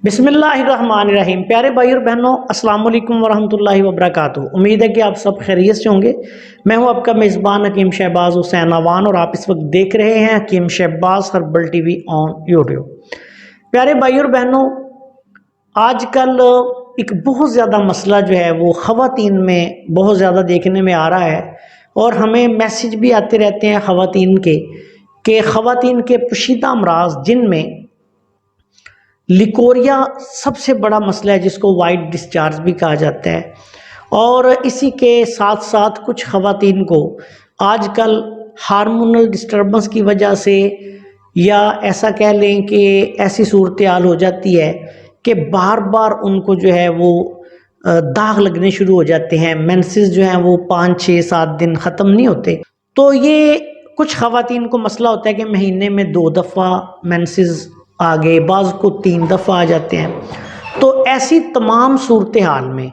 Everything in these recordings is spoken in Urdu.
بسم اللہ الرحمن الرحیم۔ پیارے بھائی اور بہنوں، السلام علیکم ورحمۃ اللہ وبرکاتہ۔ امید ہے کہ آپ سب خیریت سے ہوں گے۔ میں ہوں آپ کا میزبان حکیم شہباز حسین اوان، اور آپ اس وقت دیکھ رہے ہیں Hakim Shahbaz herbal TV on YouTube. پیارے بھائی اور بہنوں، آج کل ایک بہت زیادہ مسئلہ جو ہے وہ خواتین میں بہت زیادہ دیکھنے میں آ رہا ہے، اور ہمیں میسج بھی آتے رہتے ہیں خواتین کے کہ خواتین کے پوشیدہ امراض جن میں لیکوریا سب سے بڑا مسئلہ ہے، جس کو وائٹ ڈسچارج بھی کہا جاتا ہے۔ اور اسی کے ساتھ ساتھ کچھ خواتین کو آج کل ہارمونل ڈسٹربنس کی وجہ سے، یا ایسا کہہ لیں کہ ایسی صورتحال ہو جاتی ہے کہ بار بار ان کو جو ہے وہ داغ لگنے شروع ہو جاتے ہیں، مینسز جو ہیں وہ 5 6 7 دن ختم نہیں ہوتے۔ تو یہ کچھ خواتین کو مسئلہ ہوتا ہے کہ مہینے میں 2 دفعہ مینسز آگے، بعض کو 3 دفعہ آ جاتے ہیں۔ تو ایسی تمام صورتحال میں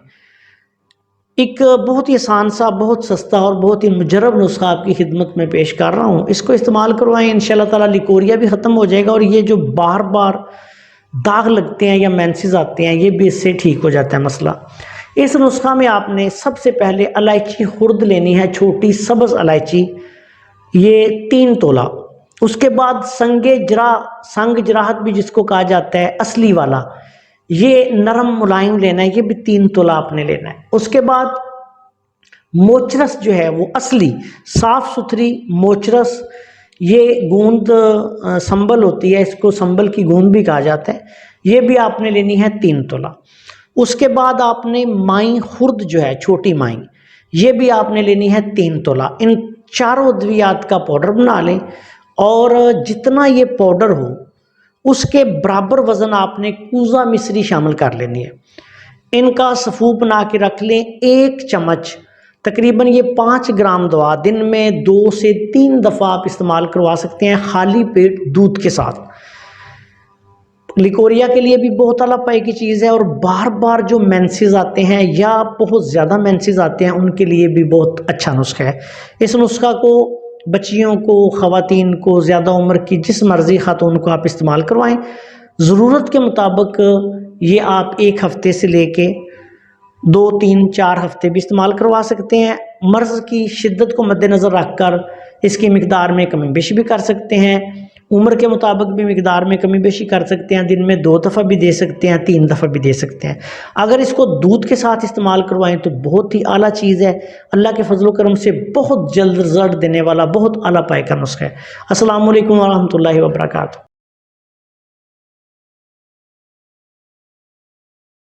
ایک بہت ہی آسان سا، بہت سستا اور بہت ہی مجرب نسخہ آپ کی خدمت میں پیش کر رہا ہوں۔ اس کو استعمال کروائیں، انشاءاللہ تعالیٰ لیکوریا بھی ختم ہو جائے گا، اور یہ جو بار بار داغ لگتے ہیں یا مینسز آتے ہیں، یہ بھی اس سے ٹھیک ہو جاتا ہے مسئلہ۔ اس نسخہ میں آپ نے سب سے پہلے الائچی خرد لینی ہے، چھوٹی سبز الائچی، یہ 3 تولہ۔ اس کے بعد سنگ جراحت بھی جس کو کہا جاتا ہے، اصلی والا، یہ نرم ملائم لینا ہے، یہ بھی 3 تولہ آپ نے لینا ہے۔ اس کے بعد موچرس جو ہے وہ اصلی صاف ستھری موچرس، یہ گوند سنبل ہوتی ہے، اس کو سنبل کی گوند بھی کہا جاتا ہے، یہ بھی آپ نے لینی ہے 3 تولہ۔ اس کے بعد آپ نے مائیں خرد جو ہے، چھوٹی مائیں، یہ بھی آپ نے لینی ہے 3 تولہ۔ ان چاروں ادویات کا پاؤڈر بنا لیں، اور جتنا یہ پاؤڈر ہو اس کے برابر وزن آپ نے کوزہ مصری شامل کر لینی ہے۔ ان کا صفوف بنا کے رکھ لیں، 1 چمچ، تقریباً یہ 5 گرام دوا دن میں 2 سے 3 دفعہ آپ استعمال کروا سکتے ہیں، خالی پیٹ دودھ کے ساتھ۔ لیکوریا کے لیے بھی بہت اعلیٰ پائے کی چیز ہے، اور بار بار جو مینسز آتے ہیں یا بہت زیادہ مینسز آتے ہیں، ان کے لیے بھی بہت اچھا نسخہ ہے۔ اس نسخہ کو بچیوں کو، خواتین کو، زیادہ عمر کی جس مرضی خاتون کو آپ استعمال کروائیں، ضرورت کے مطابق یہ آپ 1 ہفتے سے لے کے 2 3 4 ہفتے بھی استعمال کروا سکتے ہیں۔ مرض کی شدت کو مد نظر رکھ کر اس کی مقدار میں کمی بیشی بھی کر سکتے ہیں، عمر کے مطابق بھی مقدار میں کمی بیشی کر سکتے ہیں، دن میں 2 دفعہ بھی دے سکتے ہیں، 3 دفعہ بھی دے سکتے ہیں۔ اگر اس کو دودھ کے ساتھ استعمال کروائیں تو بہت ہی اعلیٰ چیز ہے، اللہ کے فضل و کرم سے بہت جلد رزلٹ دینے والا بہت اعلیٰ پائے کا نسخہ ہے۔ السلام علیکم ورحمۃ اللہ وبرکاتہ۔